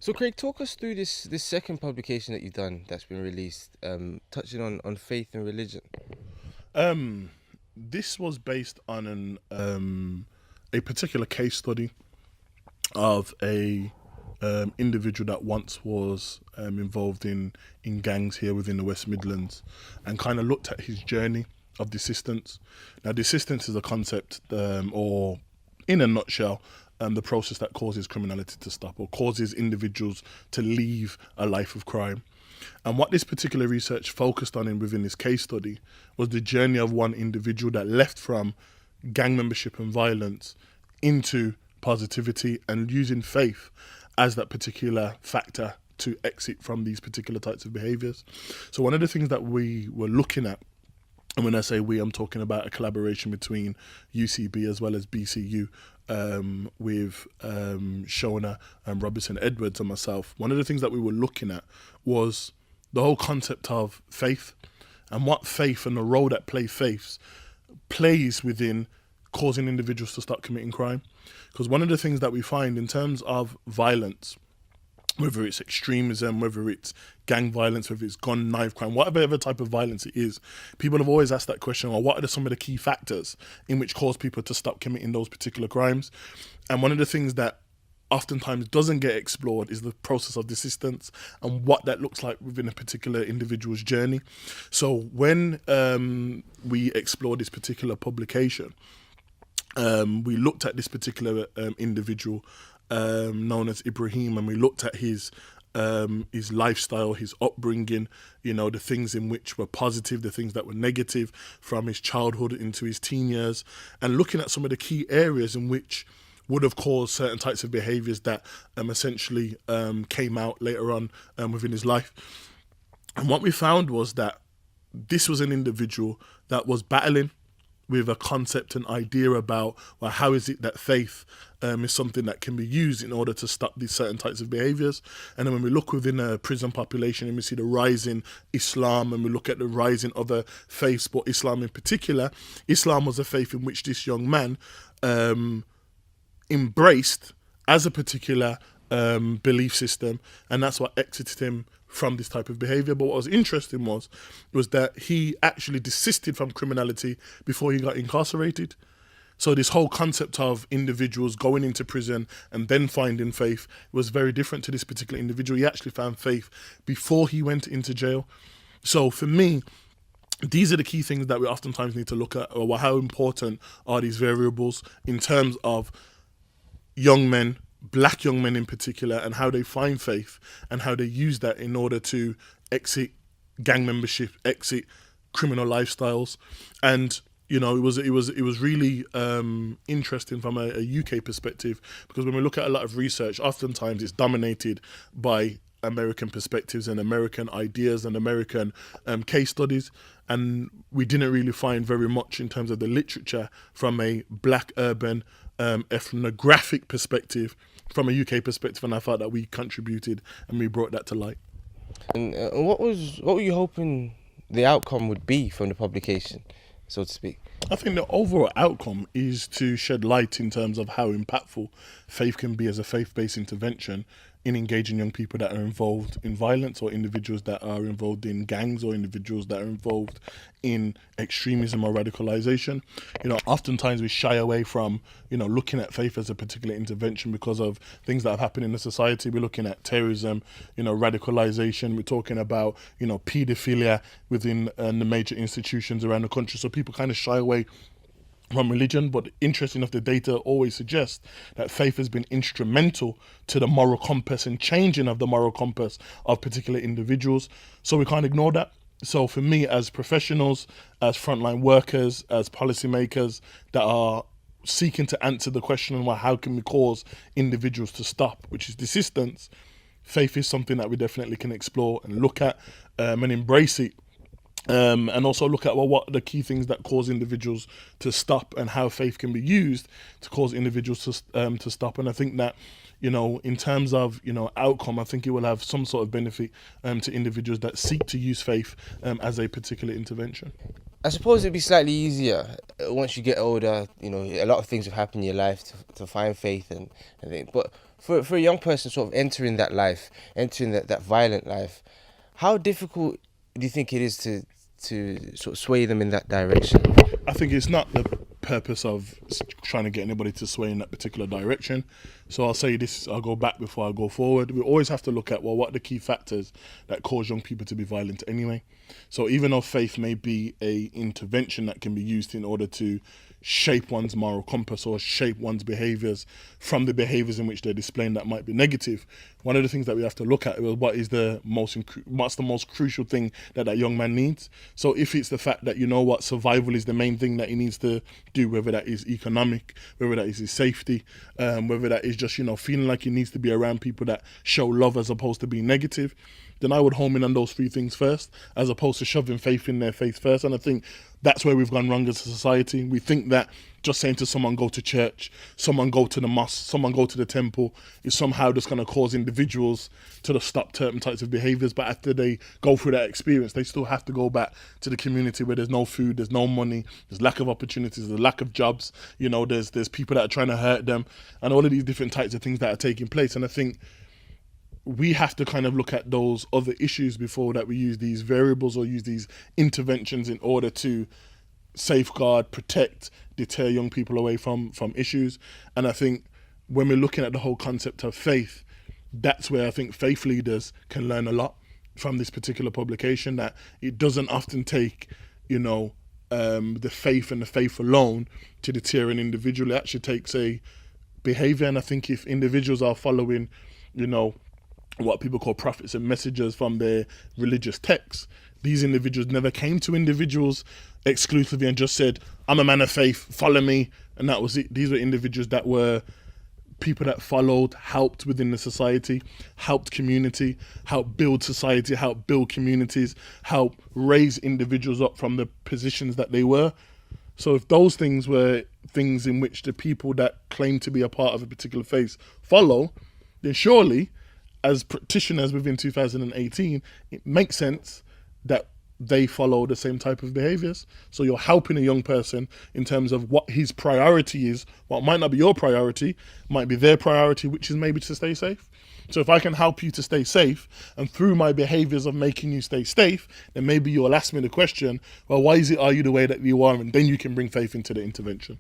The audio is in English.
So, Craig, talk us through this second publication that you've done that's been released, touching on faith and religion. Um, this was based on a particular case study of a individual that once was involved in gangs here within the West Midlands, and kind of looked at his journey of desistance. Now, desistance is a concept, or in a nutshell, the process that causes criminality to stop or causes individuals to leave a life of crime. And what this particular research focused on within this case study was the journey of one individual that left from gang membership and violence into positivity and using faith as that particular factor to exit from these particular types of behaviors. So one of the things that we were looking at, and when I say we, I'm talking about a collaboration between UCB as well as BCU, with Shona and Robertson Edwards and myself. One of the things that we were looking at was the whole concept of faith and what faith and the role that faith plays within causing individuals to start committing crime. Because one of the things that we find in terms of violence, whether it's extremism, whether it's gang violence, whether it's gun, knife crime, whatever type of violence it is, people have always asked that question, well, what are some of the key factors in which cause people to stop committing those particular crimes? And one of the things that oftentimes doesn't get explored is the process of desistance and what that looks like within a particular individual's journey. So when we explored this particular publication, we looked at this particular individual known as Ibrahim, and we looked at his lifestyle, his upbringing, the things in which were positive, the things that were negative from his childhood into his teen years, and looking at some of the key areas in which would have caused certain types of behaviours that essentially came out later on within his life. And what we found was that this was an individual that was battling with a concept and idea about, well, how is it that faith is something that can be used in order to stop these certain types of behaviours. And then when we look within a prison population and we see the rise in Islam, and we look at the rise in other faiths, but Islam in particular, Islam was a faith in which this young man embraced as a particular belief system, and that's what exited him from this type of behavior. But what was interesting was that he actually desisted from criminality before he got incarcerated. So this whole concept of individuals going into prison and then finding faith was very different to this particular individual. He actually found faith before he went into jail. So for me, these are the key things that we oftentimes need to look at, or how important are these variables in terms of young men, black young men in particular, and how they find faith and how they use that in order to exit gang membership, exit criminal lifestyles. And it was really interesting from a UK perspective, because when we look at a lot of research, oftentimes it's dominated by American perspectives and American ideas and American case studies, and we didn't really find very much in terms of the literature from a black urban ethnographic perspective, from a UK perspective, and I thought that we contributed and we brought that to light. And what were you hoping the outcome would be from the publication, so to speak? I think the overall outcome is to shed light in terms of how impactful faith can be as a faith-based intervention in engaging young people that are involved in violence, or individuals that are involved in gangs, or individuals that are involved in extremism or radicalization. Oftentimes we shy away from, looking at faith as a particular intervention because of things that have happened in the society. We're looking at terrorism, radicalization. We're talking about, paedophilia within the major institutions around the country. So people kind of shy away from religion, but interesting enough, the data always suggests that faith has been instrumental to the moral compass and changing of the moral compass of particular individuals. So we can't ignore that. So for me, as professionals, as frontline workers, as policymakers that are seeking to answer the question on, well, how can we cause individuals to stop, which is desistance, faith is something that we definitely can explore and look at and embrace it. And also look at, well, what are the key things that cause individuals to stop, and how faith can be used to cause individuals to stop. And I think that, in terms of, outcome, I think it will have some sort of benefit to individuals that seek to use faith as a particular intervention. I suppose it'd be slightly easier once you get older. A lot of things have happened in your life to find faith and things. But for a young person sort of entering that life, entering that violent life, how difficult do you think it is to sort of sway them in that direction? I think it's not the purpose of trying to get anybody to sway in that particular direction. So I'll say this, I'll go back before I go forward. We always have to look at, well, what are the key factors that cause young people to be violent anyway? So even though faith may be a intervention that can be used in order to shape one's moral compass or shape one's behaviours from the behaviours in which they're displaying that might be negative, one of the things that we have to look at is what's the most crucial thing that young man needs. So if it's the fact that, you know what, survival is the main thing that he needs to do, whether that is economic, whether that is his safety, whether that is just, you know, feeling like he needs to be around people that show love as opposed to being negative, then I would home in on those three things first, as opposed to shoving faith in their face first. And I think that's where we've gone wrong as a society. We think that just saying to someone, go to church, someone go to the mosque, someone go to the temple, is somehow just going to cause individuals to stop certain types of behaviours. But after they go through that experience, they still have to go back to the community where there's no food, there's no money, there's lack of opportunities, there's lack of jobs, you know, there's people that are trying to hurt them, and all of these different types of things that are taking place. And I think we have to kind of look at those other issues before that we use these variables or use these interventions in order to safeguard, protect, deter young people away from issues. And I think when we're looking at the whole concept of faith, that's where I think faith leaders can learn a lot from this particular publication, that it doesn't often take, you know, the faith and the faith alone to deter an individual. It actually takes a behaviour. And I think if individuals are following, you know, what people call prophets and messengers from their religious texts, these individuals never came to individuals exclusively and just said, I'm a man of faith, follow me, and that was it. These were individuals that were people that followed, helped within the society, helped community, helped build society, helped build communities, helped raise individuals up from the positions that they were. So if those things were things in which the people that claim to be a part of a particular faith follow, then surely, as practitioners within 2018, it makes sense that they follow the same type of behaviours. So you're helping a young person in terms of what his priority is. What might not be your priority, might be their priority, which is maybe to stay safe. So if I can help you to stay safe, and through my behaviours of making you stay safe, then maybe you'll ask me the question, well, why are you the way that you are? And then you can bring faith into the intervention.